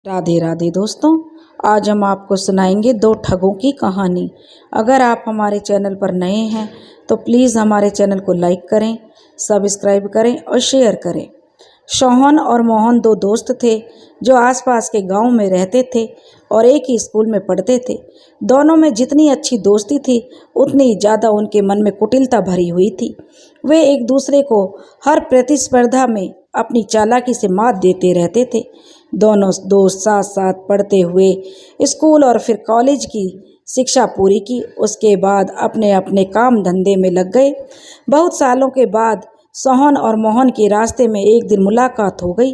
राधे राधे दोस्तों। आज हम आपको सुनाएंगे दो ठगों की कहानी। अगर आप हमारे चैनल पर नए हैं तो प्लीज़ हमारे चैनल को लाइक करें, सब्सक्राइब करें और शेयर करें। सोहन और मोहन दो दोस्त थे जो आसपास के गांव में रहते थे और एक ही स्कूल में पढ़ते थे। दोनों में जितनी अच्छी दोस्ती थी उतनी ही ज़्यादा उनके मन में कुटिलता भरी हुई थी। वे एक दूसरे को हर प्रतिस्पर्धा में अपनी चालाकी से मात देते रहते थे। दोनों दोस्त साथ साथ पढ़ते हुए स्कूल और फिर कॉलेज की शिक्षा पूरी की। उसके बाद अपने अपने काम धंधे में लग गए। बहुत सालों के बाद सोहन और मोहन के रास्ते में एक दिन मुलाकात हो गई।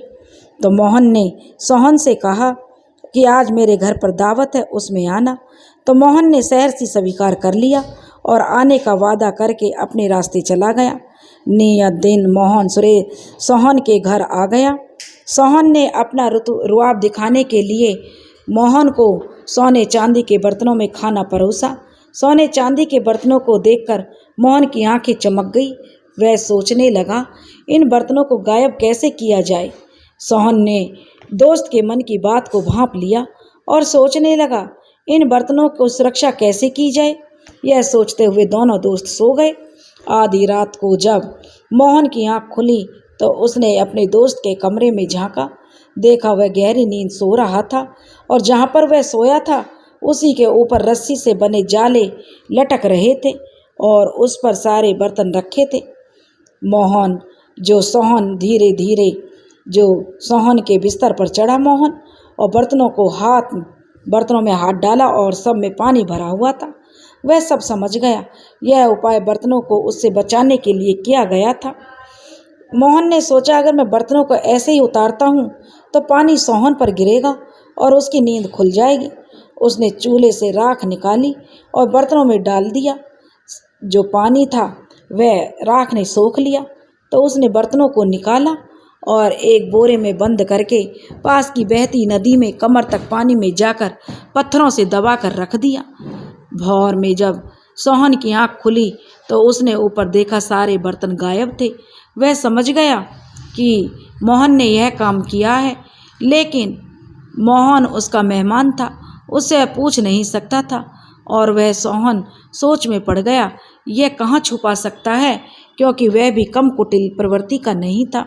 तो मोहन ने सोहन से कहा कि आज मेरे घर पर दावत है, उसमें आना। तो मोहन ने सहर से स्वीकार कर लिया और आने का वादा करके अपने रास्ते चला गया। नियत दिन मोहन सोहन के घर आ गया। सोहन ने अपना रुआब दिखाने के लिए मोहन को सोने चांदी के बर्तनों में खाना परोसा। सोने चांदी के बर्तनों को देखकर मोहन की आंखें चमक गई। वह सोचने लगा, इन बर्तनों को गायब कैसे किया जाए। सोहन ने दोस्त के मन की बात को भांप लिया और सोचने लगा, इन बर्तनों को सुरक्षा कैसे की जाए। यह सोचते हुए दोनों दोस्त सो गए। आधी रात को जब मोहन की आंख खुली तो उसने अपने दोस्त के कमरे में झांका। देखा वह गहरी नींद सो रहा था और जहां पर वह सोया था उसी के ऊपर रस्सी से बने जाले लटक रहे थे और उस पर सारे बर्तन रखे थे। सोहन के बिस्तर पर चढ़ा मोहन और बर्तनों में हाथ डाला और सब में पानी भरा हुआ था। वह सब समझ गया। यह उपाय बर्तनों को उससे बचाने के लिए किया गया था। मोहन ने सोचा, अगर मैं बर्तनों को ऐसे ही उतारता हूँ तो पानी सोहन पर गिरेगा और उसकी नींद खुल जाएगी। उसने चूल्हे से राख निकाली और बर्तनों में डाल दिया। जो पानी था वह राख ने सोख लिया। तो उसने बर्तनों को निकाला और एक बोरे में बंद करके पास की बहती नदी में कमर तक पानी में जाकर पत्थरों से दबाकर रख दिया। भोर में जब सोहन की आंख खुली तो उसने ऊपर देखा, सारे बर्तन गायब थे। वह समझ गया कि मोहन ने यह काम किया है, लेकिन मोहन उसका मेहमान था, उससे पूछ नहीं सकता था और वह सोहन सोच में पड़ गया, यह कहाँ छुपा सकता है, क्योंकि वह भी कम कुटिल प्रवृत्ति का नहीं था।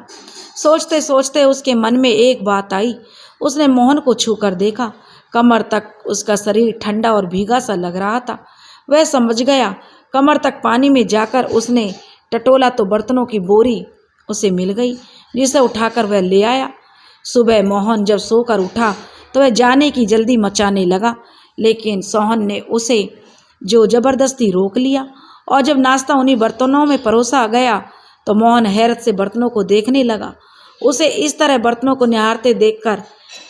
सोचते सोचते उसके मन में एक बात आई। उसने मोहन को छूकर देखा। कमर तक उसका शरीर ठंडा और भीगा सा लग रहा था। वह समझ गया। कमर तक पानी में जाकर उसने टटोला तो बर्तनों की बोरी उसे मिल गई, जिसे उठाकर वह ले आया। सुबह मोहन जब सोकर उठा तो वह जाने की जल्दी मचाने लगा, लेकिन सोहन ने उसे जबरदस्ती रोक लिया और जब नाश्ता उन्हीं बर्तनों में परोसा गया तो मोहन हैरत से बर्तनों को देखने लगा। उसे इस तरह बर्तनों को निहारते देखकर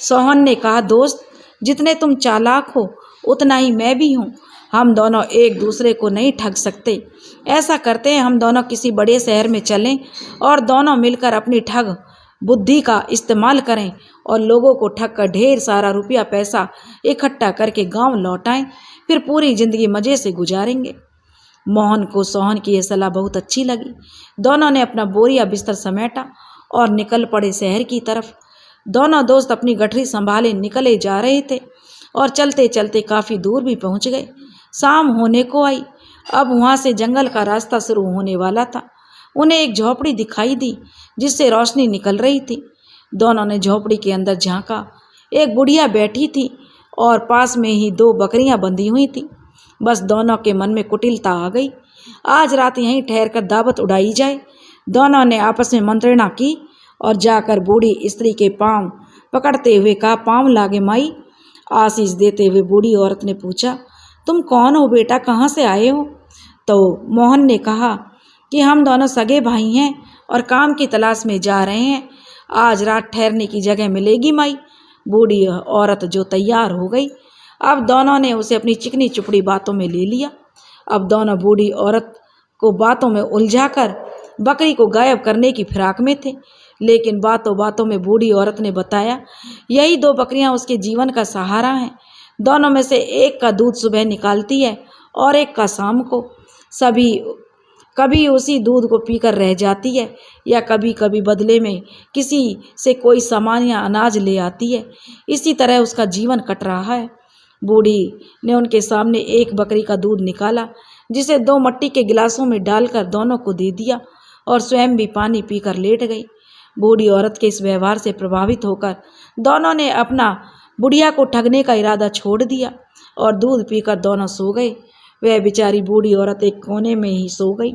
सोहन ने कहा, दोस्त, जितने तुम चालाक हो उतना ही मैं भी हूँ। हम दोनों एक दूसरे को नहीं ठग सकते। ऐसा करते हैं, हम दोनों किसी बड़े शहर में चलें और दोनों मिलकर अपनी ठग बुद्धि का इस्तेमाल करें और लोगों को ठग कर ढेर सारा रुपया पैसा इकट्ठा करके गांव लौटाएं, फिर पूरी जिंदगी मज़े से गुजारेंगे। मोहन को सोहन की यह सलाह बहुत अच्छी लगी। दोनों ने अपना बोरिया बिस्तर समेटा और निकल पड़े शहर की तरफ। दोनों दोस्त अपनी गठरी संभाले निकले जा रहे थे और चलते चलते काफ़ी दूर भी पहुंच गए। शाम होने को आई। अब वहां से जंगल का रास्ता शुरू होने वाला था। उन्हें एक झोपड़ी दिखाई दी जिससे रोशनी निकल रही थी। दोनों ने झोपड़ी के अंदर झांका। एक बुढ़िया बैठी थी और पास में ही दो बकरियां बंधी हुई थी। बस दोनों के मन में कुटिलता आ गई। आज रात यहीं ठहरकर दावत उड़ाई जाए। दोनों ने आपस में मंत्रणा की और जाकर बूढ़ी स्त्री के पांव पकड़ते हुए कहा, पांव लागे माई। आशीष देते हुए बूढ़ी औरत ने पूछा, तुम कौन हो बेटा, कहाँ से आए हो? तो मोहन ने कहा कि हम दोनों सगे भाई हैं और काम की तलाश में जा रहे हैं। आज रात ठहरने की जगह मिलेगी माई। बूढ़ी औरत जो तैयार हो गई। अब दोनों ने उसे अपनी चिकनी चुपड़ी बातों में ले लिया। अब दोनों बूढ़ी औरत को बातों में उलझाकर बकरी को गायब करने की फिराक में थे, लेकिन बातों बातों में बूढ़ी औरत ने बताया, यही दो बकरियां उसके जीवन का सहारा हैं। दोनों में से एक का दूध सुबह निकालती है और एक का शाम को। सभी कभी उसी दूध को पीकर रह जाती है या कभी कभी बदले में किसी से कोई सामान या अनाज ले आती है। इसी तरह उसका जीवन कट रहा है। बूढ़ी ने उनके सामने एक बकरी का दूध निकाला, जिसे 2 मट्टी के गिलासों में डालकर दोनों को दे दिया और स्वयं भी पानी पीकर लेट गई। बूढ़ी औरत के इस व्यवहार से प्रभावित होकर दोनों ने अपना बुढ़िया को ठगने का इरादा छोड़ दिया और दूध पीकर दोनों सो गए। वह बेचारी बूढ़ी औरत एक कोने में ही सो गई।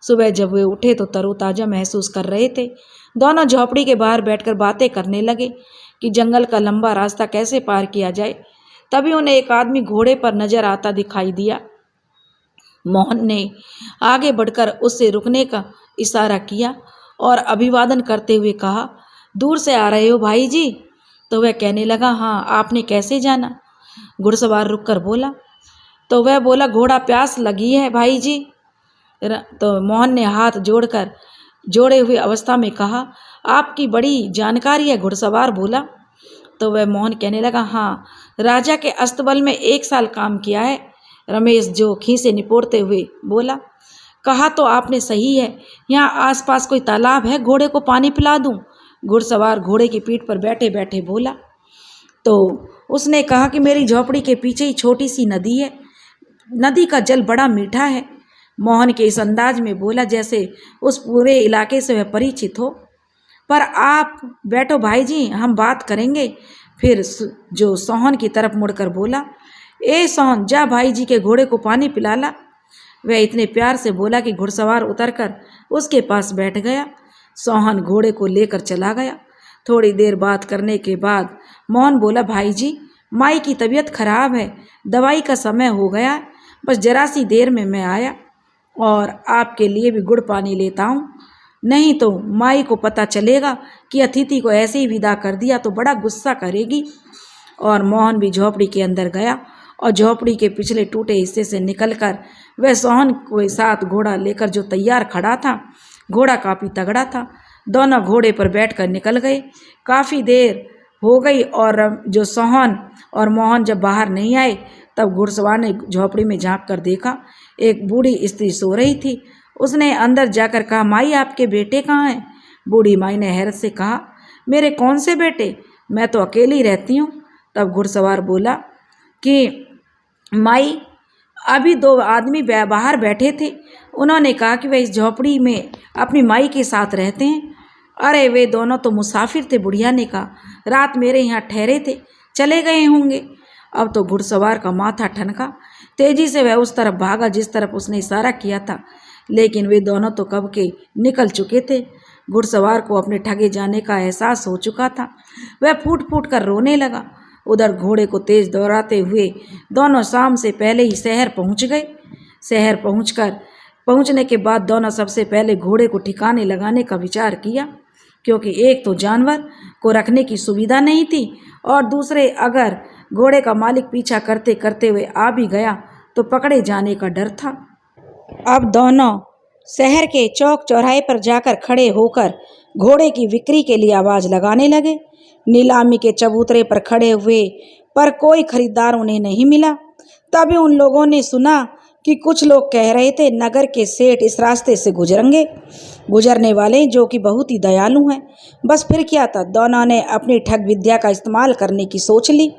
सुबह जब वे उठे तो तरोताज़ा महसूस कर रहे थे। दोनों झोपड़ी के बाहर बैठकर बातें करने लगे कि जंगल का लंबा रास्ता कैसे पार किया जाए। तभी उन्हें एक आदमी घोड़े पर नजर आता दिखाई दिया। मोहन ने आगे बढ़कर उससे रुकने का इशारा किया और अभिवादन करते हुए कहा, दूर से आ रहे हो भाई जी? तो वह कहने लगा, हाँ, आपने कैसे जाना? घुड़सवार रुककर बोला। तो वह बोला, घोड़ा प्यास लगी है भाई जी। तो मोहन ने हाथ जोड़े हुए अवस्था में कहा, आपकी बड़ी जानकारी है, घुड़सवार बोला। तो वह मोहन कहने लगा, हाँ, राजा के अस्तबल में 1 साल काम किया है। रमेश जो खीसे निपोड़ते हुए बोला, कहा तो आपने सही है, यहाँ आसपास कोई तालाब है, घोड़े को पानी पिला दूं? घुड़सवार घोड़े की पीठ पर बैठे बैठे बोला। तो उसने कहा कि मेरी झोपड़ी के पीछे ही छोटी सी नदी है, नदी का जल बड़ा मीठा है। मोहन के इस अंदाज में बोला जैसे उस पूरे इलाके से वह परिचित हो। पर आप बैठो भाई जी, हम बात करेंगे। फिर जो सोहन की तरफ मुड़कर बोला, ए सोहन, जा भाई जी के घोड़े को पानी पिला ला। वह इतने प्यार से बोला कि घुड़सवार उतरकर उसके पास बैठ गया। सोहन घोड़े को लेकर चला गया। थोड़ी देर बात करने के बाद मोहन बोला, भाई जी, माई की तबीयत खराब है, दवाई का समय हो गया, बस जरा सी देर में मैं आया और आपके लिए भी गुड़ पानी लेता हूँ, नहीं तो माई को पता चलेगा कि अतिथि को ऐसे ही विदा कर दिया तो बड़ा गुस्सा करेगी। और मोहन भी झोपड़ी के अंदर गया और झोपड़ी के पिछले टूटे हिस्से से निकलकर वह सोहन के साथ घोड़ा लेकर जो तैयार खड़ा था, घोड़ा काफ़ी तगड़ा था, दोनों घोड़े पर बैठकर निकल गए। काफ़ी देर हो गई और जो सोहन और मोहन जब बाहर नहीं आए तब घुड़सवार ने झोपड़ी में झांक कर देखा, एक बूढ़ी स्त्री सो रही थी। उसने अंदर जाकर कहा, माई, आपके बेटे कहाँ हैं? बूढ़ी माई ने हैरत से कहा, मेरे कौन से बेटे, मैं तो अकेली रहती हूँ। तब घुड़सवार बोला कि माई, अभी 2 आदमी बाहर बैठे थे, उन्होंने कहा कि वे इस झोपड़ी में अपनी माई के साथ रहते हैं। अरे वे दोनों तो मुसाफिर थे, बुढ़िया ने कहा, रात मेरे यहाँ ठहरे थे, चले गए होंगे। अब तो घुड़सवार का माथा ठनका। तेजी से वह उस तरफ भागा जिस तरफ उसने इशारा किया था, लेकिन वे दोनों तो कब के निकल चुके थे। घुड़सवार को अपने ठगे जाने का एहसास हो चुका था। वह फूट फूट कर रोने लगा। उधर घोड़े को तेज दौड़ाते हुए दोनों शाम से पहले ही शहर पहुंच गए। शहर पहुंचने के बाद दोनों सबसे पहले घोड़े को ठिकाने लगाने का विचार किया, क्योंकि एक तो जानवर को रखने की सुविधा नहीं थी और दूसरे अगर घोड़े का मालिक पीछा करते करते हुए आ भी गया तो पकड़े जाने का डर था। अब दोनों शहर के चौक चौराहे पर जाकर खड़े होकर घोड़े की बिक्री के लिए आवाज़ लगाने लगे। नीलामी के चबूतरे पर खड़े हुए पर कोई खरीदार उन्हें नहीं मिला। तभी उन लोगों ने सुना कि कुछ लोग कह रहे थे, नगर के सेठ इस रास्ते से गुजरेंगे, गुजरने वाले जो कि बहुत ही दयालु हैं। बस फिर क्या था, दोनों ने अपनी ठग विद्या का इस्तेमाल करने की सोच ली।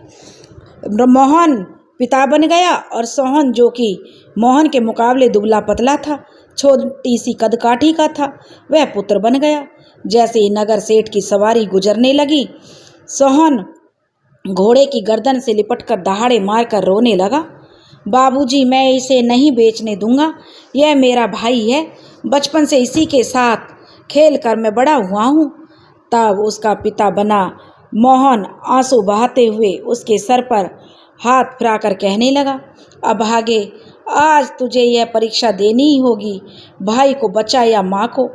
मोहन पिता बन गया और सोहन, जो कि मोहन के मुकाबले दुबला पतला था, छोटी सी कदकाठी का था, वह पुत्र बन गया। जैसे ही नगर सेठ की सवारी गुजरने लगी, सोहन घोड़े की गर्दन से लिपटकर दहाड़े मारकर रोने लगा, बाबूजी, मैं इसे नहीं बेचने दूंगा, यह मेरा भाई है, बचपन से इसी के साथ खेल कर मैं बड़ा हुआ हूँ। तब उसका पिता बना मोहन आंसू बहाते हुए उसके सर पर हाथ फिराकर कहने लगा, अभागे, आज तुझे यह परीक्षा देनी ही होगी, भाई को बचा या माँ को।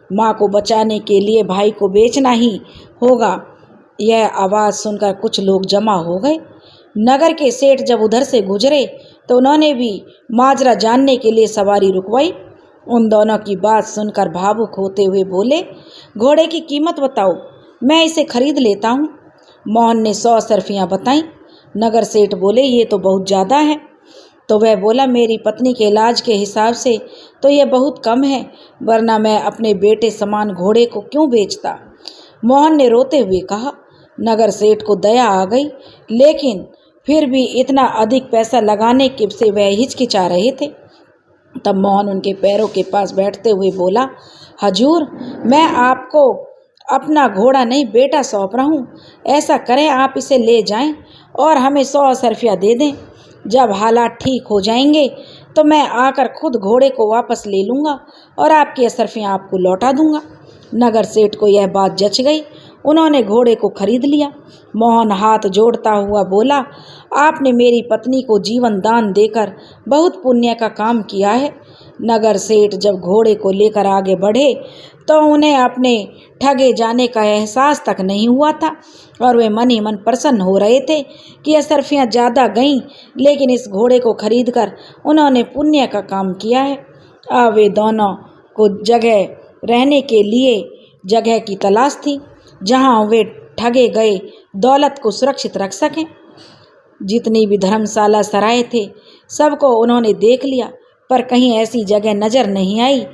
माँ को बचाने के लिए भाई को बेचना ही होगा। यह आवाज़ सुनकर कुछ लोग जमा हो गए। नगर के सेठ जब उधर से गुजरे तो उन्होंने भी माजरा जानने के लिए सवारी रुकवाई। उन दोनों की बात सुनकर भावुक होते हुए बोले, घोड़े की कीमत बताओ, मैं इसे खरीद लेता हूँ। मोहन ने 100 सरफियाँ बताईं। नगर सेठ बोले, ये तो बहुत ज़्यादा है, तो वह बोला, मेरी पत्नी के इलाज के हिसाब से तो यह बहुत कम है, वरना मैं अपने बेटे समान घोड़े को क्यों बेचता। मोहन ने रोते हुए कहा। नगर सेठ को दया आ गई, लेकिन फिर भी इतना अधिक पैसा लगाने के से वह हिचकिचा रहे थे। तब मोहन उनके पैरों के पास बैठते हुए बोला, हजूर, मैं आपको अपना घोड़ा नहीं बेटा सौंप रहा हूँ। ऐसा करें, आप इसे ले जाएं और हमें 100 असरफिया दे दें। जब हालात ठीक हो जाएंगे तो मैं आकर खुद घोड़े को वापस ले लूँगा और आपकी असरफियाँ आपको लौटा दूँगा। नगर सेठ को यह बात जच गई। उन्होंने घोड़े को खरीद लिया। मोहन हाथ जोड़ता हुआ बोला, आपने मेरी पत्नी को जीवन दान देकर बहुत पुण्य का काम किया है। नगर सेठ जब घोड़े को लेकर आगे बढ़े तो उन्हें अपने ठगे जाने का एहसास तक नहीं हुआ था और वे मन ही मन प्रसन्न हो रहे थे कि असरफियाँ ज़्यादा गईं, लेकिन इस घोड़े को खरीदकर उन्होंने पुण्य का काम किया है। अब वे दोनों को जगह रहने के लिए जगह की तलाश थी जहाँ वे ठगे गए दौलत को सुरक्षित रख सकें। जितनी भी धर्मशाला सराय थे सबको उन्होंने देख लिया, पर कहीं ऐसी जगह नज़र नहीं आई।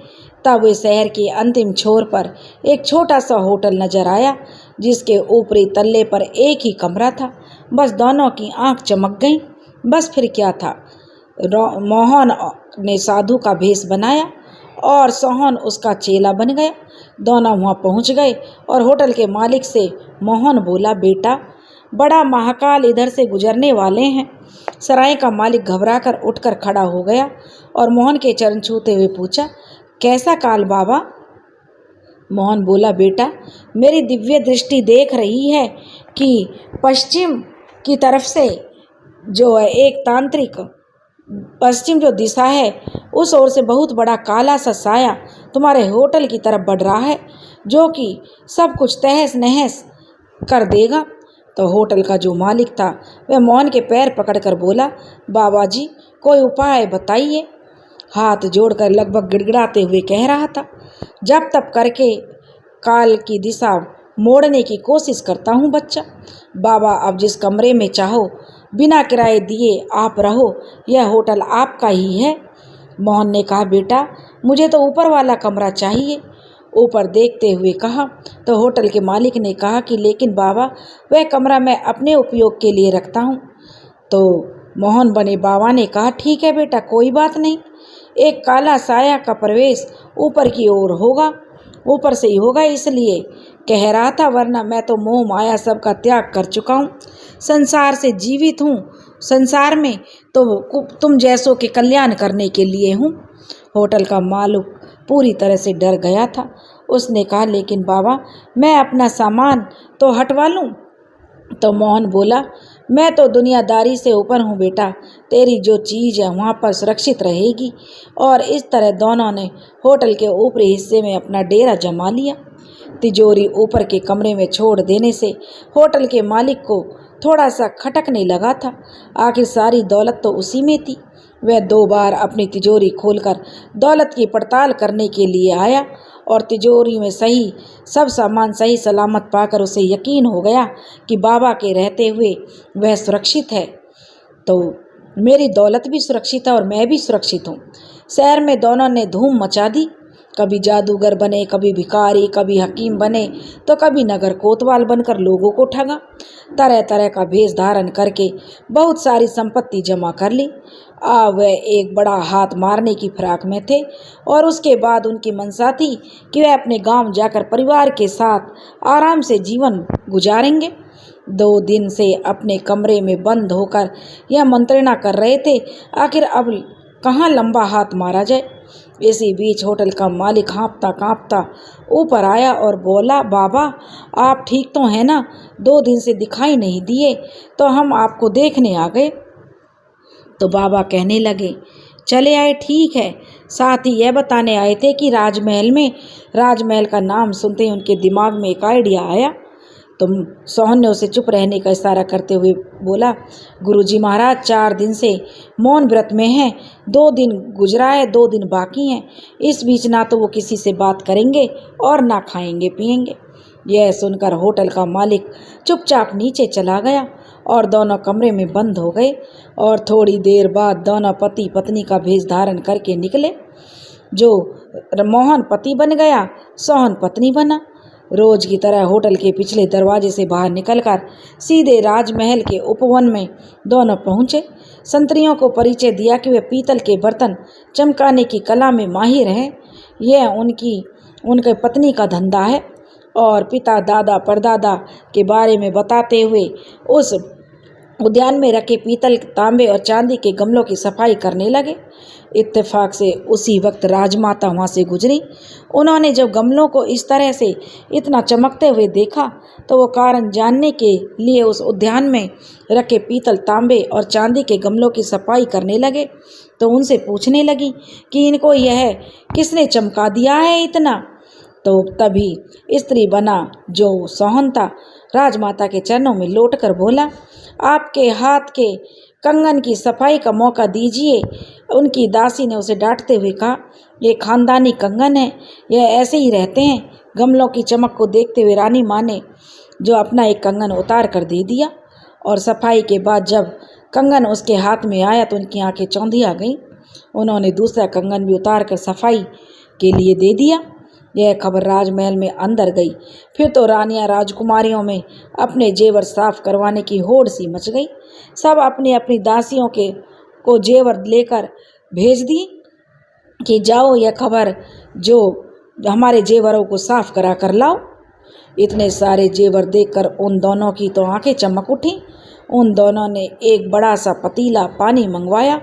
तब वे शहर के अंतिम छोर पर एक छोटा सा होटल नजर आया, जिसके ऊपरी तल्ले पर एक ही कमरा था। बस दोनों की आंख चमक गई। बस फिर क्या था। मोहन ने साधु का भेष बनाया और सोहन उसका चेला बन गया। दोनों वहाँ पहुँच गए और होटल के मालिक से मोहन बोला, बेटा, बड़ा महाकाल इधर से गुजरने वाले हैं। सराय का मालिक घबराकर उठकर खड़ा हो गया और मोहन के चरण छूते हुए पूछा, कैसा काल बाबा। मोहन बोला, बेटा, मेरी दिव्य दृष्टि देख रही है कि पश्चिम की तरफ से जो है एक तांत्रिक पश्चिम जो दिशा है उस ओर से बहुत बड़ा काला सा साया तुम्हारे होटल की तरफ बढ़ रहा है, जो कि सब कुछ तहस नहस कर देगा। तो होटल का जो मालिक था वह मोहन के पैर पकड़कर बोला, बाबा जी, कोई उपाय बताइए। हाथ जोड़कर लगभग गिड़गिड़ाते हुए कह रहा था, जब तब करके काल की दिशा मोड़ने की कोशिश करता हूँ बच्चा। बाबा, अब जिस कमरे में चाहो बिना किराए दिए आप रहो, यह होटल आपका ही है। मोहन ने कहा, बेटा, मुझे तो ऊपर वाला कमरा चाहिए। ऊपर देखते हुए कहा। तो होटल के मालिक ने कहा कि लेकिन बाबा, वह कमरा मैं अपने उपयोग के लिए रखता हूँ। तो मोहन बने बाबा ने कहा, ठीक है बेटा, कोई बात नहीं। एक काला साया का प्रवेश ऊपर की ओर होगा, ऊपर से ही होगा, इसलिए कह रहा था, वरना मैं तो मोह माया सब का त्याग कर चुका हूँ। संसार से जीवित हूँ, संसार में तो तुम जैसों के कल्याण करने के लिए हूँ। होटल का मालिक पूरी तरह से डर गया था। उसने कहा, लेकिन बाबा, मैं अपना सामान तो हटवा लूँ। तो मोहन बोला, मैं तो दुनियादारी से ऊपर हूँ बेटा, तेरी जो चीज़ है वहाँ पर सुरक्षित रहेगी। और इस तरह दोनों ने होटल के ऊपरी हिस्से में अपना डेरा जमा लिया। तिजोरी ऊपर के कमरे में छोड़ देने से होटल के मालिक को थोड़ा सा खटकने लगा था। आखिर सारी दौलत तो उसी में थी। वह 2 बार अपनी तिजोरी खोलकर दौलत की पड़ताल करने के लिए आया और तिजोरी में सब सामान सही सलामत पाकर उसे यकीन हो गया कि बाबा के रहते हुए वह सुरक्षित है। तो मेरी दौलत भी सुरक्षित है और मैं भी सुरक्षित हूँ। शहर में दोनों ने धूम मचा दी। कभी जादूगर बने, कभी भिखारी, कभी हकीम बने, तो कभी नगर कोतवाल बनकर लोगों को ठगा। तरह तरह का भेष धारण करके बहुत सारी संपत्ति जमा कर ली। वह एक बड़ा हाथ मारने की फिराक में थे और उसके बाद उनकी मंशा थी कि वह अपने गांव जाकर परिवार के साथ आराम से जीवन गुजारेंगे। 2 दिन से अपने कमरे में बंद होकर यह मंत्रणा कर रहे थे, आखिर अब कहाँ लंबा हाथ मारा जाए। इसी बीच होटल का मालिक हाँफता काँपता ऊपर आया और बोला, बाबा, आप ठीक तो हैं ना? 2 दिन से दिखाई नहीं दिए, तो हम आपको देखने आ गए। तो बाबा कहने लगे, चले आए, ठीक है। साथ ही यह बताने आए थे कि राजमहल का नाम सुनते ही उनके दिमाग में एक आइडिया आया। तो सोहन ने उसे चुप रहने का इशारा करते हुए बोला, गुरुजी महाराज 4 दिन से मौन व्रत में हैं। 2 दिन गुजरा है, 2 दिन बाकी हैं। इस बीच ना तो वो किसी से बात करेंगे और ना खाएंगे पिएंगे। यह सुनकर होटल का मालिक चुपचाप नीचे चला गया और दोनों कमरे में बंद हो गए और थोड़ी देर बाद दोनों पति पत्नी का भेष धारण करके निकले। जो मोहन पति बन गया, सोहन पत्नी बना। रोज की तरह होटल के पिछले दरवाजे से बाहर निकलकर सीधे राजमहल के उपवन में दोनों पहुंचे। संतरियों को परिचय दिया कि वे पीतल के बर्तन चमकाने की कला में माहिर हैं। यह उनके पत्नी का धंधा है। और पिता दादा परदादा के बारे में बताते हुए उस उद्यान में रखे पीतल, तांबे और चांदी के गमलों की सफाई करने लगे। इत्तेफाक से उसी वक्त राजमाता वहाँ से गुजरी। उन्होंने जब गमलों को इस तरह से इतना चमकते हुए देखा तो वो कारण जानने के लिए उस उद्यान में रखे पीतल, तांबे और चांदी के गमलों की सफाई करने लगे। तो उनसे पूछने लगी कि इनको यह किसने चमका दिया है इतना। तो तभी स्त्री बना जो सोहन था राजमाता के चरणों में लौटकर बोला, आपके हाथ के कंगन की सफाई का मौका दीजिए। उनकी दासी ने उसे डांटते हुए कहा, ये खानदानी कंगन है, यह ऐसे ही रहते हैं। गमलों की चमक को देखते हुए रानी माँ ने जो अपना एक कंगन उतार कर दे दिया और सफाई के बाद जब कंगन उसके हाथ में आया तो उनकी आंखें चौंधिया गईं। उन्होंने दूसरा कंगन भी उतार कर सफाई के लिए दे दिया। यह खबर राजमहल में अंदर गई। फिर तो रानियां राजकुमारियों में अपने जेवर साफ करवाने की होड़ सी मच गई। सब अपनी अपनी दासियों को जेवर लेकर भेज दी कि जाओ यह खबर जो हमारे जेवरों को साफ करा कर लाओ। इतने सारे जेवर देखकर उन दोनों की तो आंखें चमक उठी। उन दोनों ने एक बड़ा सा पतीला पानी मंगवाया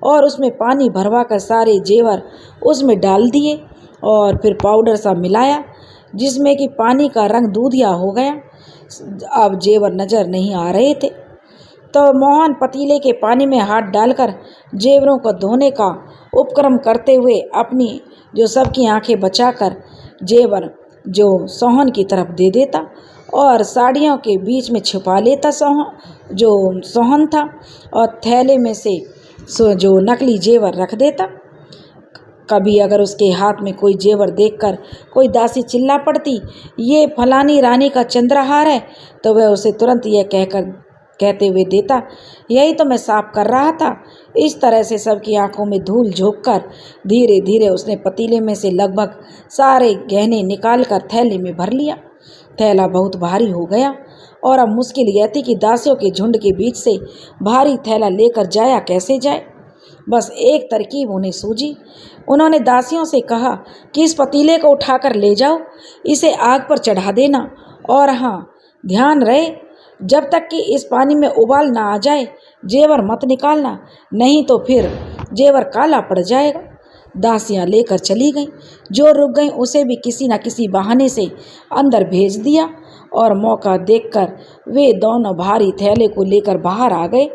और उसमें पानी भरवा कर सारे जेवर उसमें डाल दिए और फिर पाउडर सा मिलाया जिसमें कि पानी का रंग दूधिया हो गया। अब जेवर नजर नहीं आ रहे थे। तो मोहन पतीले के पानी में हाथ डालकर जेवरों को धोने का उपक्रम करते हुए अपनी जो सबकी आंखें बचाकर जेवर जो सोहन की तरफ दे देता और साड़ियों के बीच में छुपा लेता सोहन था और थैले में से जो नकली जेवर रख देता। कभी अगर उसके हाथ में कोई जेवर देखकर कोई दासी चिल्ला पड़ती, ये फलानी रानी का चंद्रहार है, तो वह उसे तुरंत यह कहते हुए देता, यही तो मैं साफ कर रहा था। इस तरह से सबकी आंखों में धूल झोंककर धीरे धीरे उसने पतीले में से लगभग सारे गहने निकालकर थैले में भर लिया। थैला बहुत भारी हो गया और अब मुश्किल यह थी कि दासियों के झुंड के बीच से भारी थैला लेकर जाया कैसे जाए। बस एक तरकीब उन्हें सूझी। उन्होंने दासियों से कहा कि इस पतीले को उठाकर ले जाओ, इसे आग पर चढ़ा देना और हाँ, ध्यान रहे जब तक कि इस पानी में उबाल ना आ जाए जेवर मत निकालना, नहीं तो फिर जेवर काला पड़ जाएगा। दासियां लेकर चली गईं। जो रुक गईं उसे भी किसी न किसी बहाने से अंदर भेज दिया और मौका देखकर वे दोनों भारी थैले को लेकर बाहर आ गए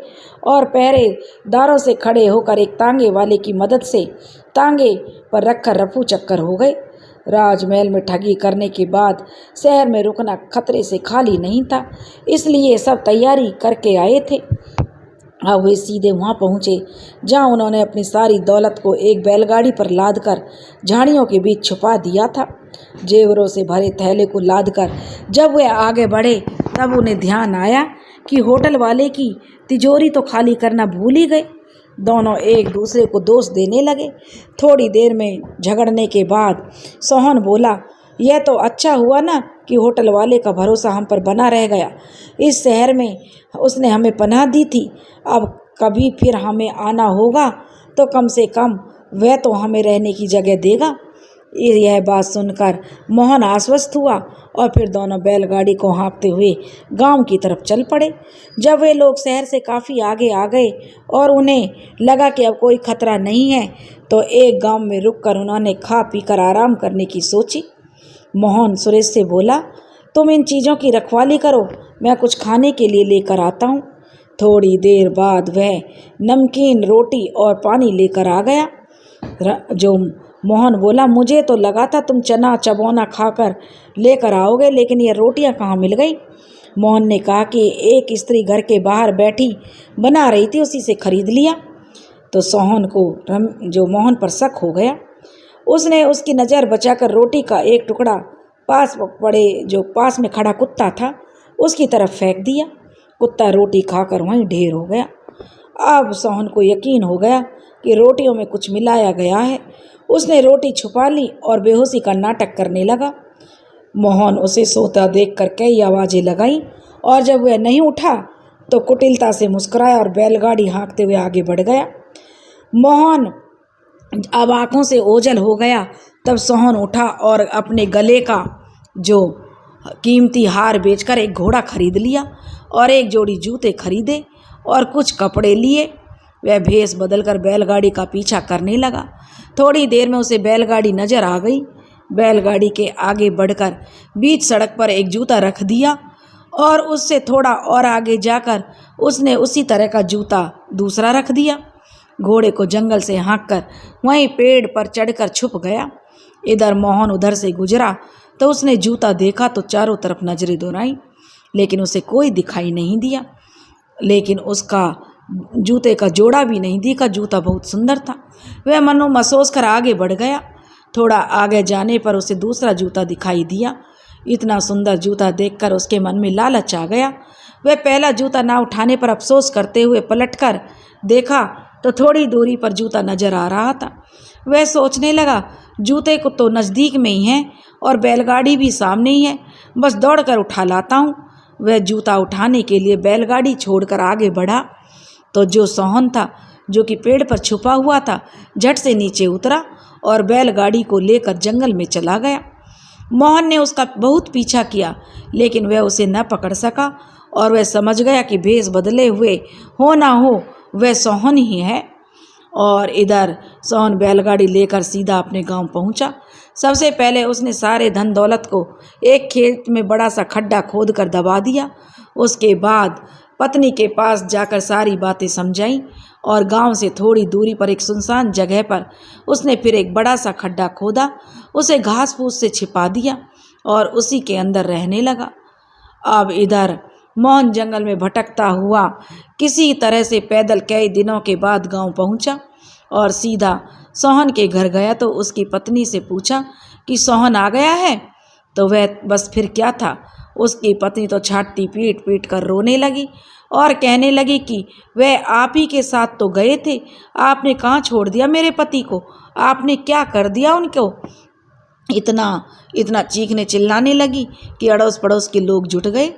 और पहरेदारों से खड़े होकर एक तांगे वाले की मदद से तांगे पर रखकर रफू चक्कर हो गए। राजमहल में ठगी करने के बाद शहर में रुकना खतरे से खाली नहीं था, इसलिए सब तैयारी करके आए थे। अब वे सीधे वहाँ पहुँचे जहाँ उन्होंने अपनी सारी दौलत को एक बैलगाड़ी पर लादकर झाड़ियों के बीच छुपा दिया था। जेवरों से भरे थैले को लादकर जब वे आगे बढ़े तब उन्हें ध्यान आया कि होटल वाले की तिजोरी तो खाली करना भूल ही गए। दोनों एक दूसरे को दोष देने लगे। थोड़ी देर में झगड़ने के बाद सोहन बोला, यह तो अच्छा हुआ ना कि होटल वाले का भरोसा हम पर बना रह गया। इस शहर में उसने हमें पनाह दी थी, अब कभी फिर हमें आना होगा तो कम से कम वह तो हमें रहने की जगह देगा। यह बात सुनकर मोहन आश्वस्त हुआ और फिर दोनों बैलगाड़ी को हाँकते हुए गांव की तरफ चल पड़े। जब वे लोग शहर से काफ़ी आगे आ गए और उन्हें लगा कि अब कोई खतरा नहीं है तो एक गांव में रुककर उन्होंने खा पी कर आराम करने की सोची। मोहन सुरेश से बोला, तुम इन चीज़ों की रखवाली करो, मैं कुछ खाने के लिए लेकर आता हूँ। थोड़ी देर बाद वह नमकीन, रोटी और पानी लेकर आ गया। जो मोहन बोला, मुझे तो लगा था तुम चना चबौना खाकर लेकर आओगे, लेकिन ये रोटियां कहाँ मिल गई। मोहन ने कहा कि एक स्त्री घर के बाहर बैठी बना रही थी, उसी से खरीद लिया। तो सोहन को जो मोहन पर शक हो गया। उसने उसकी नज़र बचाकर रोटी का एक टुकड़ा पास में खड़ा कुत्ता था उसकी तरफ फेंक दिया। कुत्ता रोटी खाकर वहीं ढेर हो गया। अब सोहन को यकीन हो गया कि रोटियों में कुछ मिलाया गया है। उसने रोटी छुपा ली और बेहोशी का नाटक करने लगा। मोहन उसे सोता देखकर कई आवाज़ें लगाई और जब वह नहीं उठा तो कुटिलता से मुस्कुराया और बैलगाड़ी हाँकते हुए आगे बढ़ गया। मोहन अब आंखों से ओझल हो गया। तब सोहन उठा और अपने गले का जो कीमती हार बेचकर एक घोड़ा खरीद लिया और एक जोड़ी जूते खरीदे और कुछ कपड़े लिए। वह भेष बदलकर बैलगाड़ी का पीछा करने लगा। थोड़ी देर में उसे बैलगाड़ी नजर आ गई। बैलगाड़ी के आगे बढ़कर बीच सड़क पर एक जूता रख दिया और उससे थोड़ा और आगे जाकर उसने उसी तरह का जूता दूसरा रख दिया। घोड़े को जंगल से हाँककर वहीं पेड़ पर चढ़कर छुप गया। इधर मोहन उधर से गुजरा तो उसने जूता देखा तो चारों तरफ नजरें दौड़ाई, लेकिन उसे कोई दिखाई नहीं दिया। लेकिन उसका जूते का जोड़ा भी नहीं दिखा। जूता बहुत सुंदर था। वह मनो महसूस कर आगे बढ़ गया। थोड़ा आगे जाने पर उसे दूसरा जूता दिखाई दिया। इतना सुंदर जूता देखकर उसके मन में लालच आ गया। वह पहला जूता ना उठाने पर अफसोस करते हुए पलटकर देखा तो थोड़ी दूरी पर जूता नजर आ रहा था। वह सोचने लगा, जूते को तो नज़दीक में ही है और बैलगाड़ी भी सामने ही है, बस दौड़कर उठा लाता हूँ। वह जूता उठाने के लिए बैलगाड़ी छोड़कर आगे बढ़ा तो जो सोहन था, जो कि पेड़ पर छुपा हुआ था, झट से नीचे उतरा और बैलगाड़ी को लेकर जंगल में चला गया। मोहन ने उसका बहुत पीछा किया, लेकिन वह उसे न पकड़ सका और वह समझ गया कि भेष बदले हुए हो ना हो वह सोहन ही है। और इधर सोहन बैलगाड़ी लेकर सीधा अपने गांव पहुंचा। सबसे पहले उसने सारे धन दौलत को एक खेत में बड़ा सा खड्डा खोद कर दबा दिया। उसके बाद पत्नी के पास जाकर सारी बातें समझाई और गांव से थोड़ी दूरी पर एक सुनसान जगह पर उसने फिर एक बड़ा सा खड्डा खोदा, उसे घास फूस से छिपा दिया और उसी के अंदर रहने लगा। अब इधर मोहन जंगल में भटकता हुआ किसी तरह से पैदल कई दिनों के बाद गांव पहुंचा और सीधा सोहन के घर गया तो उसकी पत्नी से पूछा कि सोहन आ गया है। तो वह बस फिर क्या था, उसकी पत्नी तो छाती पीट पीट कर रोने लगी और कहने लगी कि वह आप ही के साथ तो गए थे, आपने कहाँ छोड़ दिया मेरे पति को, आपने क्या कर दिया उनको। इतना चीखने चिल्लाने लगी कि अड़ोस पड़ोस के लोग जुट गए।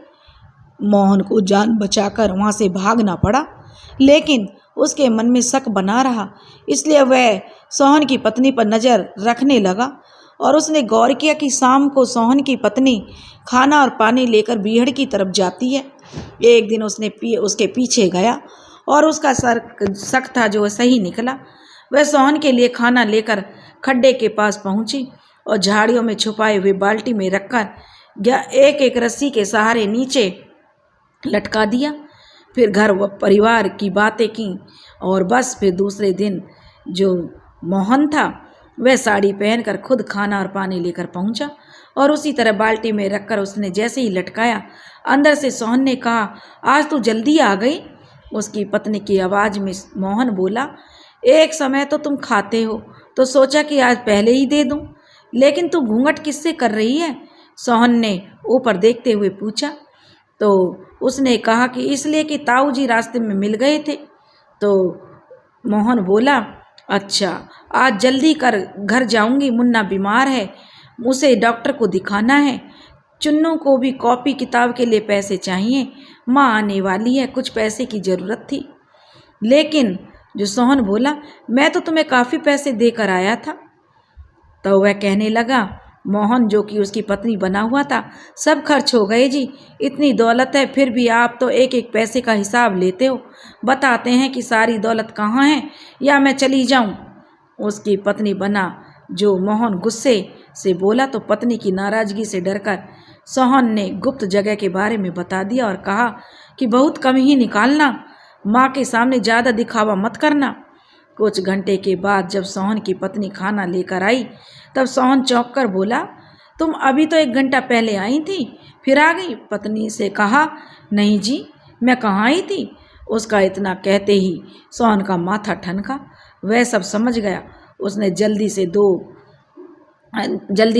मोहन को जान बचाकर वहाँ से भागना पड़ा, लेकिन उसके मन में शक बना रहा। इसलिए वह सोहन की पत्नी पर नज़र रखने लगा और उसने गौर किया कि शाम को सोहन की पत्नी खाना और पानी लेकर बीहड़ की तरफ जाती है। एक दिन उसके पीछे गया और उसका शक था जो सही निकला। वह सोहन के लिए खाना लेकर खड्डे के पास पहुंची और झाड़ियों में छुपाए हुए बाल्टी में रखकर एक एक रस्सी के सहारे नीचे लटका दिया। फिर घर व परिवार की बातें की और बस फिर दूसरे दिन जो मोहन था वह साड़ी पहनकर खुद खाना और पानी लेकर पहुंचा और उसी तरह बाल्टी में रखकर उसने जैसे ही लटकाया, अंदर से सोहन ने कहा, आज तो जल्दी आ गई। उसकी पत्नी की आवाज़ में मोहन बोला, एक समय तो तुम खाते हो तो सोचा कि आज पहले ही दे दूं, लेकिन तू घूंघट किससे कर रही है? सोहन ने ऊपर देखते हुए पूछा। तो उसने कहा कि इसलिए कि ताऊ जी रास्ते में मिल गए थे। तो मोहन बोला, अच्छा आज जल्दी कर, घर जाऊंगी, मुन्ना बीमार है, उसे डॉक्टर को दिखाना है। चुन्नू को भी कॉपी किताब के लिए पैसे चाहिए, माँ आने वाली है, कुछ पैसे की ज़रूरत थी। लेकिन जो सोहन बोला, मैं तो तुम्हें काफ़ी पैसे देकर आया था। तो वह कहने लगा, मोहन जो कि उसकी पत्नी बना हुआ था, सब खर्च हो गए जी, इतनी दौलत है फिर भी आप तो एक एक पैसे का हिसाब लेते हो, बताते हैं कि सारी दौलत कहाँ है या मैं चली जाऊं। उसकी पत्नी बना जो मोहन गुस्से से बोला तो पत्नी की नाराज़गी से डरकर सोहन ने गुप्त जगह के बारे में बता दिया और कहा कि बहुत कम ही निकालना, माँ के सामने ज़्यादा दिखावा मत करना। कुछ घंटे के बाद जब सोहन की पत्नी खाना लेकर आई तब सोहन चौंक कर बोला, तुम अभी तो 1 घंटा पहले आई थी, फिर आ गई। पत्नी से कहा, नहीं जी, मैं कहाँ आई थी। उसका इतना कहते ही सोहन का माथा ठनका। वह सब समझ गया। उसने जल्दी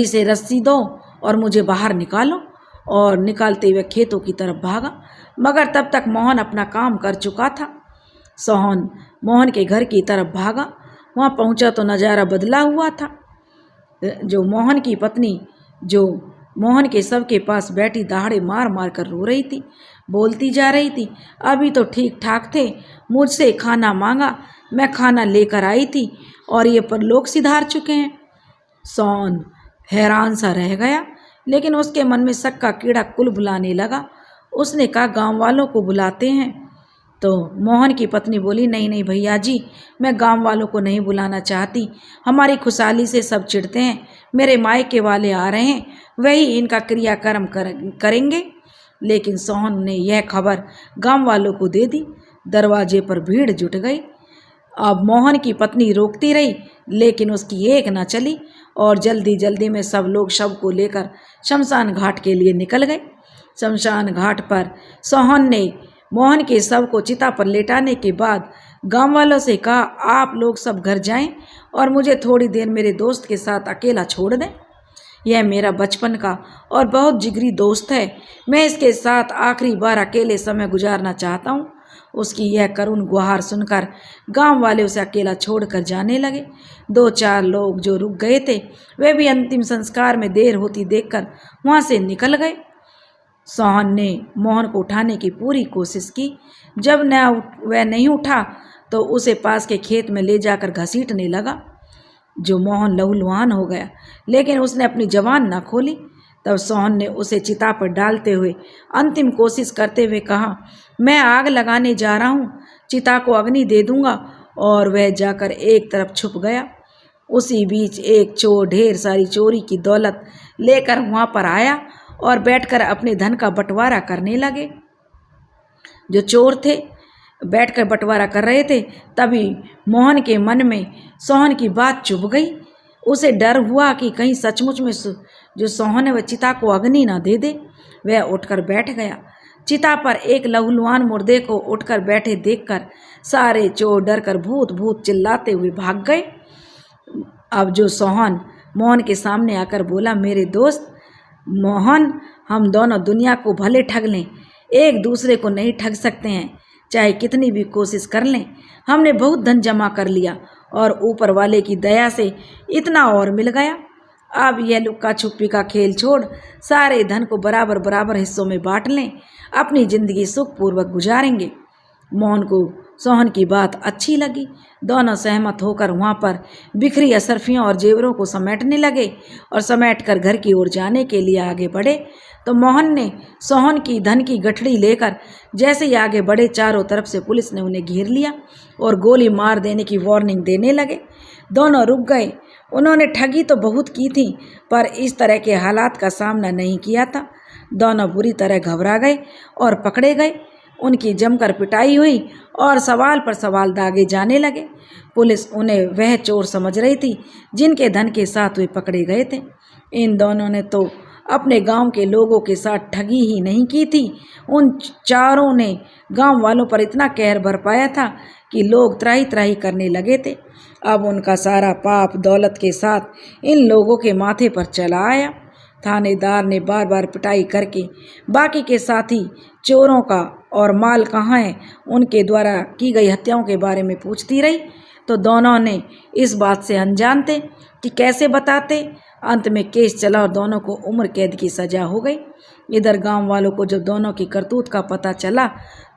से रस्सी दो और मुझे बाहर निकालो, और निकालते हुए खेतों की तरफ भागा। मगर तब तक मोहन अपना काम कर चुका था। सोहन मोहन के घर की तरफ भागा। वहाँ पहुँचा तो नज़ारा बदला हुआ था। जो मोहन की पत्नी जो मोहन के शव के पास बैठी दहाड़े मार मार कर रो रही थी, बोलती जा रही थी, अभी तो ठीक ठाक थे, मुझसे खाना मांगा, मैं खाना लेकर आई थी और ये पर लोग सिधार चुके हैं। सोहन हैरान सा रह गया, लेकिन उसके मन में शक का कीड़ा कुल बुलाने लगा। उसने कहा, गांव वालों को बुलाते हैं। तो मोहन की पत्नी बोली, नहीं नहीं भैया जी, मैं गांव वालों को नहीं बुलाना चाहती, हमारी खुशहाली से सब चिढ़ते हैं, मेरे मायके वाले आ रहे हैं, वही इनका क्रियाकर्म करेंगे। लेकिन सोहन ने यह खबर गांव वालों को दे दी। दरवाजे पर भीड़ जुट गई। अब मोहन की पत्नी रोकती रही, लेकिन उसकी एक न चली और जल्दी जल्दी में सब लोग शव को लेकर शमशान घाट के लिए निकल गए। शमशान घाट पर सोहन ने मोहन के शव को चिता पर लेटाने के बाद गांव वालों से कहा, आप लोग सब घर जाएं और मुझे थोड़ी देर मेरे दोस्त के साथ अकेला छोड़ दें। यह मेरा बचपन का और बहुत जिगरी दोस्त है, मैं इसके साथ आखिरी बार अकेले समय गुजारना चाहता हूँ। उसकी यह करुण गुहार सुनकर गांव वाले उसे अकेला छोड़कर जाने लगे। 2-4 लोग जो रुक गए थे, वे भी अंतिम संस्कार में देर होती देखकर वहाँ से निकल गए। सोहन ने मोहन को उठाने की पूरी कोशिश की। जब वह नहीं उठा तो उसे पास के खेत में ले जाकर घसीटने लगा। जो मोहन लहूलुहान हो गया, लेकिन उसने अपनी जबान न खोली। तब सोहन ने उसे चिता पर डालते हुए अंतिम कोशिश करते हुए कहा, मैं आग लगाने जा रहा हूँ, चिता को अग्नि दे दूंगा। और वह जाकर एक तरफ छुप गया। उसी बीच एक चोर ढेर सारी चोरी की दौलत लेकर वहाँ पर आया और बैठकर अपने धन का बंटवारा करने लगे। जो चोर थे बैठकर बंटवारा कर रहे थे, तभी मोहन के मन में सोहन की बात चुभ गई। उसे डर हुआ कि कहीं सचमुच में जो सोहन है वह चिता को अग्नि ना दे दे। वह उठकर बैठ गया। चिता पर एक लहूलुहान मुर्दे को उठकर बैठे देखकर सारे चोर डरकर भूत भूत चिल्लाते हुए भाग गए। अब जो सोहन मोहन के सामने आकर बोला, मेरे दोस्त मोहन, हम दोनों दुनिया को भले ठग लें, एक दूसरे को नहीं ठग सकते हैं, चाहे कितनी भी कोशिश कर लें। हमने बहुत धन जमा कर लिया और ऊपर वाले की दया से इतना और मिल गया। अब यह लुक्का छुपी का खेल छोड़ सारे धन को बराबर बराबर हिस्सों में बांट लें, अपनी जिंदगी सुखपूर्वक गुजारेंगे। मोहन को सोहन की बात अच्छी लगी। दोनों सहमत होकर वहाँ पर बिखरी असरफियों और जेवरों को समेटने लगे और समेटकर घर की ओर जाने के लिए आगे बढ़े। तो मोहन ने सोहन की धन की गठड़ी लेकर जैसे ही आगे बढ़े, चारों तरफ से पुलिस ने उन्हें घेर लिया और गोली मार देने की वार्निंग देने लगे। दोनों रुक गए। उन्होंने ठगी तो बहुत की थी, पर इस तरह के हालात का सामना नहीं किया था। दोनों बुरी तरह घबरा गए और पकड़े गए। उनकी जमकर पिटाई हुई और सवाल पर सवाल दागे जाने लगे। पुलिस उन्हें वह चोर समझ रही थी जिनके धन के साथ वे पकड़े गए थे। इन दोनों ने तो अपने गांव के लोगों के साथ ठगी ही नहीं की थी, उन चारों ने गांव वालों पर इतना कहर बरपाया था कि लोग त्राही त्राही करने लगे थे। अब उनका सारा पाप दौलत के साथ इन लोगों के माथे पर चला आया। थानेदार ने बार बार पिटाई करके बाकी के साथी चोरों का और माल कहाँ है उनके द्वारा की गई हत्याओं के बारे में पूछती रही। तो दोनों ने इस बात से अनजान थे कि कैसे बताते। अंत में केस चला और दोनों को उम्र कैद की सजा हो गई। इधर गांव वालों को जब दोनों की करतूत का पता चला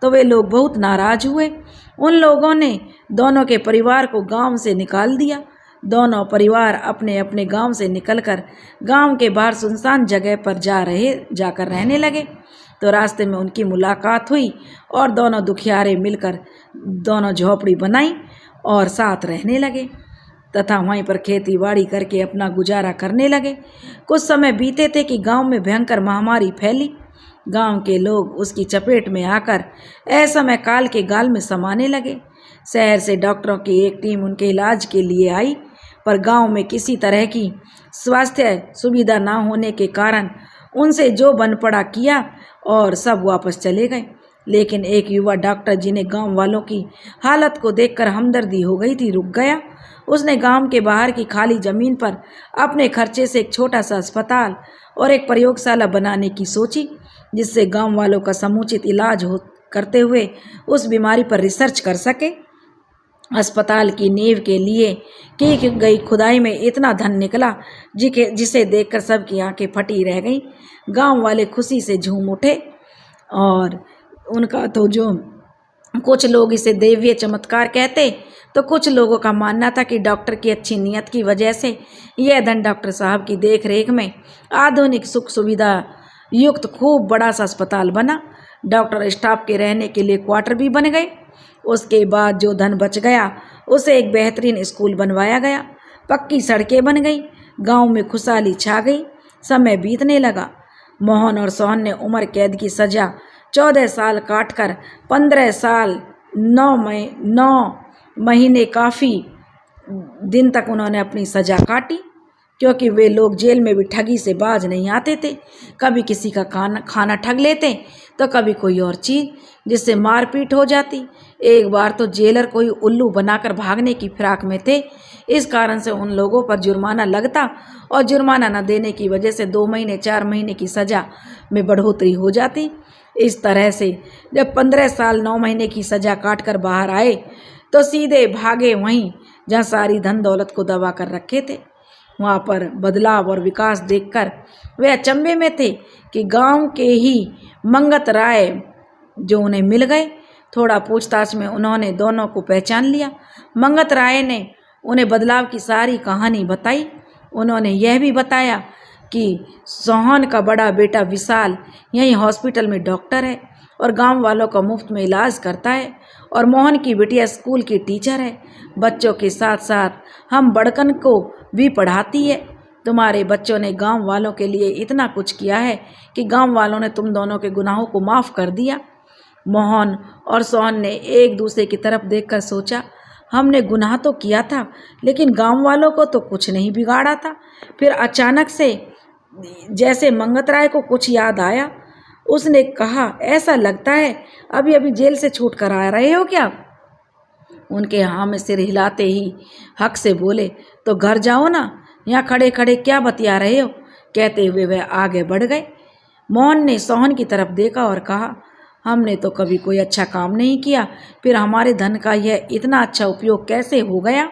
तो वे लोग बहुत नाराज हुए। उन लोगों ने दोनों के परिवार को गांव से निकाल दिया। दोनों परिवार अपने अपने गांव से निकलकर गांव के बाहर सुनसान जगह पर जाकर रहने लगे। तो रास्ते में उनकी मुलाकात हुई और दोनों दुखियारे मिलकर दोनों झोपड़ी बनाई और साथ रहने लगे तथा वहीं पर खेती बाड़ी करके अपना गुजारा करने लगे। कुछ समय बीते थे कि गांव में भयंकर महामारी फैली। गांव के लोग उसकी चपेट में आकर असमय काल के गाल में समाने लगे। शहर से डॉक्टरों की एक टीम उनके इलाज के लिए आई, पर गांव में किसी तरह की स्वास्थ्य सुविधा न होने के कारण उनसे जो बन पड़ा किया और सब वापस चले गए। लेकिन एक युवा डॉक्टर, जिन्हें गांव वालों की हालत को देखकर हमदर्दी हो गई थी, रुक गया। उसने गांव के बाहर की खाली जमीन पर अपने खर्चे से एक छोटा सा अस्पताल और एक प्रयोगशाला बनाने की सोची। जिससे गांव वालों का समुचित इलाज हो करते हुए उस बीमारी पर रिसर्च कर सके। अस्पताल की नींव के लिए की गई खुदाई में इतना धन निकला जिसे देखकर सबकी आंखें फटी रह गईं। गांव वाले खुशी से झूम उठे और उनका तो जो कुछ लोग इसे दैवीय चमत्कार कहते, तो कुछ लोगों का मानना था कि डॉक्टर की अच्छी नीयत की वजह से यह धन डॉक्टर साहब की देख रेख में आधुनिक सुख सुविधा युक्त खूब बड़ा सा अस्पताल बना। डॉक्टर स्टाफ के रहने के लिए क्वार्टर भी बन गए। उसके बाद जो धन बच गया उसे एक बेहतरीन स्कूल बनवाया गया, पक्की सड़कें बन गई, गांव में खुशहाली छा गई। समय बीतने लगा। मोहन और सोहन ने उम्र कैद की सजा 14 साल काटकर 15 साल 9 महीने काफ़ी दिन तक उन्होंने अपनी सजा काटी, क्योंकि वे लोग जेल में भी ठगी से बाज नहीं आते थे। कभी किसी का खाना ठग लेते तो कभी कोई और चीज़, जिससे मारपीट हो जाती। एक बार तो जेलर कोई उल्लू बनाकर भागने की फिराक में थे। इस कारण से उन लोगों पर जुर्माना लगता और जुर्माना न देने की वजह से 2 महीने 4 महीने की सज़ा में बढ़ोतरी हो जाती। इस तरह से जब 15 साल 9 महीने की सज़ा काट कर बाहर आए तो सीधे भागे वहीं जहाँ सारी धन दौलत को दबा कर रखे थे। वहाँ पर बदलाव और विकास देखकर वे अचंभे में थे कि गांव के ही मंगत राय जो उन्हें मिल गए। थोड़ा पूछताछ में उन्होंने दोनों को पहचान लिया। मंगत राय ने उन्हें बदलाव की सारी कहानी बताई। उन्होंने यह भी बताया कि सोहन का बड़ा बेटा विशाल यहीं हॉस्पिटल में डॉक्टर है और गांव वालों का मुफ्त में इलाज करता है, और मोहन की बिटिया स्कूल की टीचर है। बच्चों के साथ साथ हम बड़कन को भी पढ़ाती है। तुम्हारे बच्चों ने गांव वालों के लिए इतना कुछ किया है कि गांव वालों ने तुम दोनों के गुनाहों को माफ़ कर दिया। मोहन और सोहन ने एक दूसरे की तरफ देखकर सोचा, हमने गुनाह तो किया था लेकिन गांव वालों को तो कुछ नहीं बिगाड़ा था। फिर अचानक से जैसे मंगत राय को कुछ याद आया। उसने कहा, ऐसा लगता है अभी अभी जेल से छूट कर आ रहे हो क्या? उनके हाँ में सिर हिलाते ही हक से बोले, तो घर जाओ ना, यहाँ खड़े खड़े क्या बतिया रहे हो? कहते हुए वह आगे बढ़ गए। मोहन ने सोहन की तरफ देखा और कहा, हमने तो कभी कोई अच्छा काम नहीं किया, फिर हमारे धन का यह इतना अच्छा उपयोग कैसे हो गया?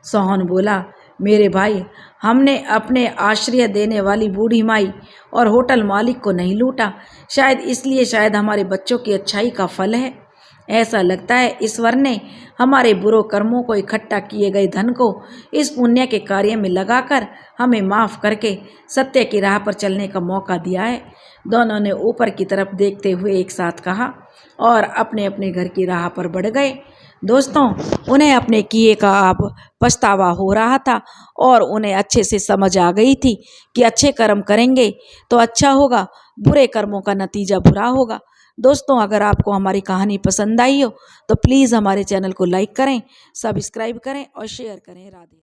सोहन बोला, मेरे भाई, हमने अपने आश्रय देने वाली बूढ़ी माई और होटल मालिक को नहीं लूटा। शायद इसलिए, शायद हमारे बच्चों की अच्छाई का फल है। ऐसा लगता है ईश्वर ने हमारे बुरे कर्मों को इकट्ठा किए गए धन को इस पुण्य के कार्य में लगाकर हमें माफ़ करके सत्य की राह पर चलने का मौका दिया है। दोनों ने ऊपर की तरफ देखते हुए एक साथ कहा और अपने अपने घर की राह पर बढ़ गए। दोस्तों, उन्हें अपने किए का अब पछतावा हो रहा था और उन्हें अच्छे से समझ आ गई थी कि अच्छे कर्म करेंगे तो अच्छा होगा, बुरे कर्मों का नतीजा बुरा होगा। दोस्तों, अगर आपको हमारी कहानी पसंद आई हो तो प्लीज़ हमारे चैनल को लाइक करें, सब्सक्राइब करें और शेयर करें। राधे।